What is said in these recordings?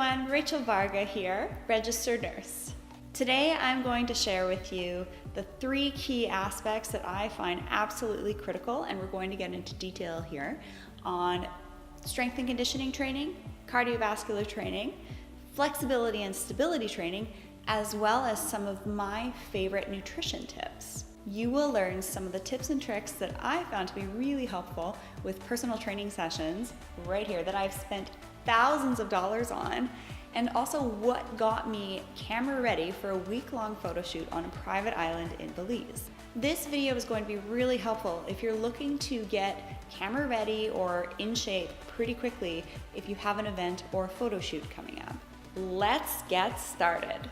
everyone, Rachel Varga here, registered nurse. Today I'm going to share with you the 3 key aspects that I find absolutely critical, and we're going to get into detail here on strength and conditioning training, cardiovascular training, flexibility and stability training, as well as some of my favorite nutrition tips. You will learn some of the tips and tricks that I found to be really helpful with personal training sessions right here that I've spent thousands of dollars on, and also what got me camera ready for a week-long photo shoot on a private island in Belize. This video is going to be really helpful if you're looking to get camera ready or in shape pretty quickly if you have an event or a photo shoot coming up. Let's get started.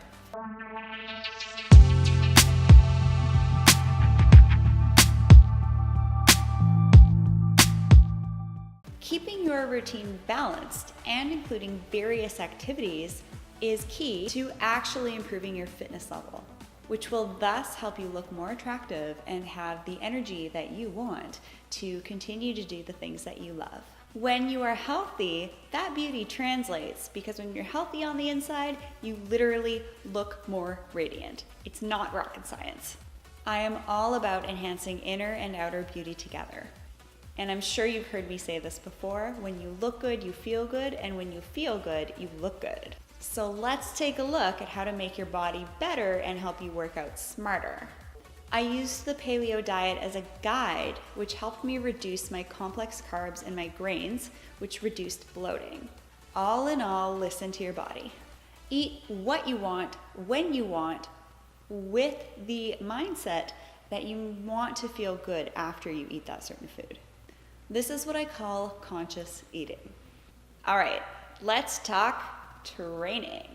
Keeping your routine balanced and including various activities is key to actually improving your fitness level, which will thus help you look more attractive and have the energy that you want to continue to do the things that you love. When you are healthy, that beauty translates, because when you're healthy on the inside, you literally look more radiant. It's not rocket science. I am all about enhancing inner and outer beauty together. And I'm sure you've heard me say this before, when you look good, you feel good, and when you feel good, you look good. So let's take a look at how to make your body better and help you work out smarter. I used the paleo diet as a guide, which helped me reduce my complex carbs and my grains, which reduced bloating. All in all, listen to your body. Eat what you want, when you want, with the mindset that you want to feel good after you eat that certain food. This is what I call conscious eating. All right, let's talk training.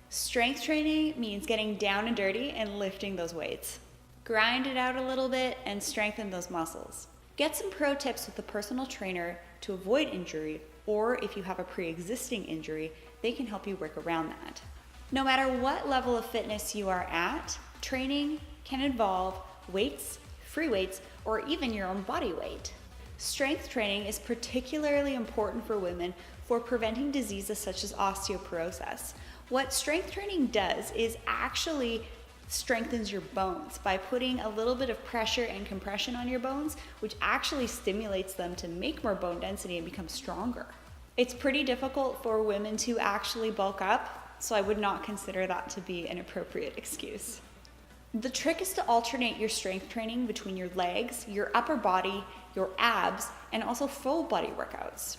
Strength training means getting down and dirty and lifting those weights. Grind it out a little bit and strengthen those muscles. Get some pro tips with a personal trainer to avoid injury, or if you have a pre-existing injury, they can help you work around that. No matter what level of fitness you are at, training can involve weights, free weights, or even your own body weight. Strength training is particularly important for women for preventing diseases such as osteoporosis. What strength training does is actually strengthens your bones by putting a little bit of pressure and compression on your bones, which actually stimulates them to make more bone density and become stronger. It's pretty difficult for women to actually bulk up, so I would not consider that to be an appropriate excuse. The trick is to alternate your strength training between your legs, your upper body, your abs, and also full body workouts.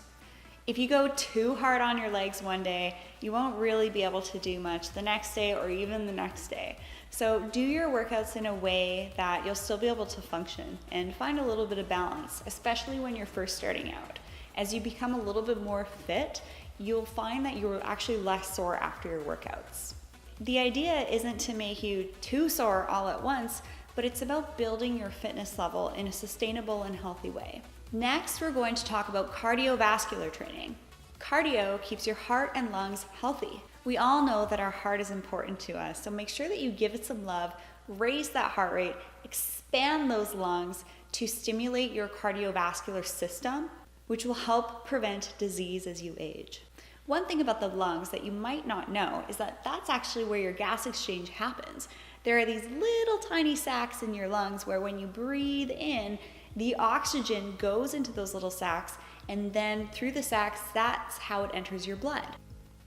If you go too hard on your legs one day, you won't really be able to do much the next day or even the next day. So do your workouts in a way that you'll still be able to function and find a little bit of balance, especially when you're first starting out. As you become a little bit more fit, you'll find that you're actually less sore after your workouts. The idea isn't to make you too sore all at once, but it's about building your fitness level in a sustainable and healthy way. Next, we're going to talk about cardiovascular training. Cardio keeps your heart and lungs healthy. We all know that our heart is important to us, so make sure that you give it some love, raise that heart rate, expand those lungs to stimulate your cardiovascular system, which will help prevent disease as you age. One thing about the lungs that you might not know is that that's actually where your gas exchange happens. There are these little tiny sacs in your lungs where when you breathe in, the oxygen goes into those little sacs, and then through the sacs, that's how it enters your blood.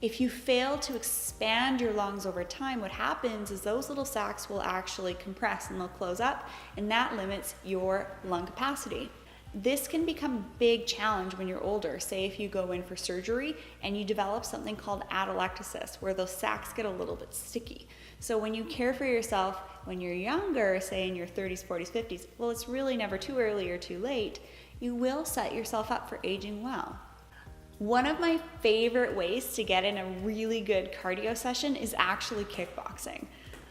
If you fail to expand your lungs over time, what happens is those little sacs will actually compress and they'll close up, and that limits your lung capacity. This can become a big challenge when you're older. Say if you go in for surgery and you develop something called atelectasis, where those sacs get a little bit sticky. So when you care for yourself when you're younger, say in your 30s, 40s, 50s, well, it's really never too early or too late, you will set yourself up for aging well. One of my favorite ways to get in a really good cardio session is actually kickboxing.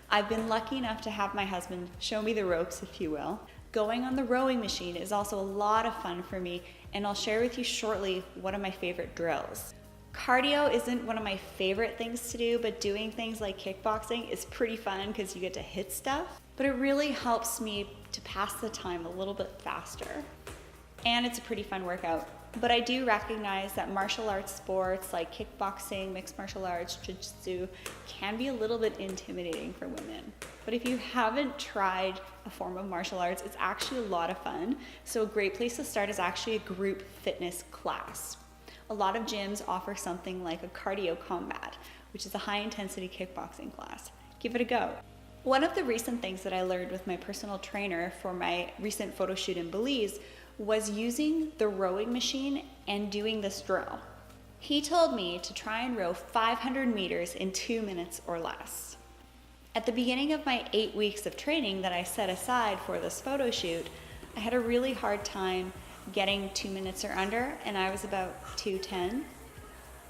I've been lucky enough to have my husband show me the ropes, if you will. Going on the rowing machine is also a lot of fun for me, and I'll share with you shortly one of my favorite drills. Cardio isn't one of my favorite things to do, but doing things like kickboxing is pretty fun because you get to hit stuff, but it really helps me to pass the time a little bit faster. And it's a pretty fun workout. But I do recognize that martial arts sports like kickboxing, mixed martial arts, jiu-jitsu can be a little bit intimidating for women. But if you haven't tried a form of martial arts, it's actually a lot of fun. So a great place to start is actually a group fitness class. A lot of gyms offer something like a cardio combat, which is a high intensity kickboxing class. Give it a go. One of the recent things that I learned with my personal trainer for my recent photo shoot in Belize was using the rowing machine and doing this drill. He told me to try and row 500 meters in 2 minutes or less. At the beginning of my 8 weeks of training that I set aside for this photo shoot, I had a really hard time getting 2 minutes or under, and I was about 2:10.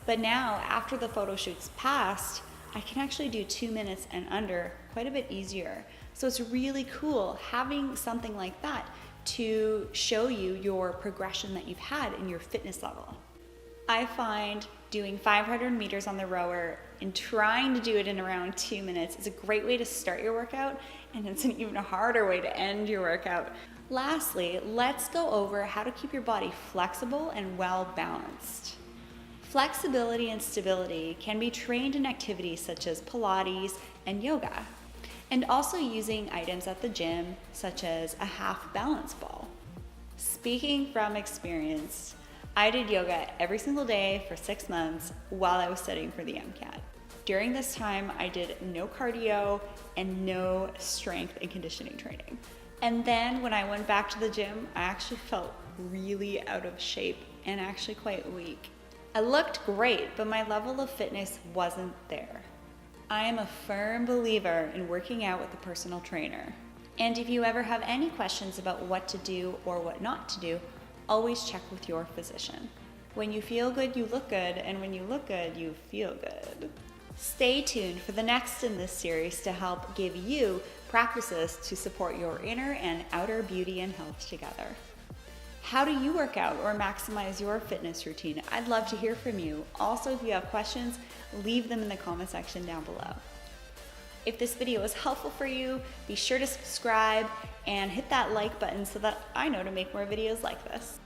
But now, after the photo shoot's passed, I can actually do 2 minutes and under quite a bit easier. So it's really cool having something like that to show you your progression that you've had in your fitness level. I find doing 500 meters on the rower and trying to do it in around 2 minutes is a great way to start your workout, and it's an even harder way to end your workout. Lastly, let's go over how to keep your body flexible and well balanced. Flexibility and stability can be trained in activities such as Pilates and yoga, and also using items at the gym such as a half balance ball. Speaking from experience, I did yoga every single day for 6 months while I was studying for the MCAT. During this time, I did no cardio and no strength and conditioning training. And then when I went back to the gym, I actually felt really out of shape and actually quite weak. I looked great, but my level of fitness wasn't there. I am a firm believer in working out with a personal trainer. And if you ever have any questions about what to do or what not to do, always check with your physician. When you feel good, you look good, and when you look good, you feel good. Stay tuned for the next in this series to help give you practices to support your inner and outer beauty and health together. How do you work out or maximize your fitness routine? I'd love to hear from you. Also, if you have questions, leave them in the comment section down below. If this video was helpful for you, be sure to subscribe and hit that like button so that I know to make more videos like this.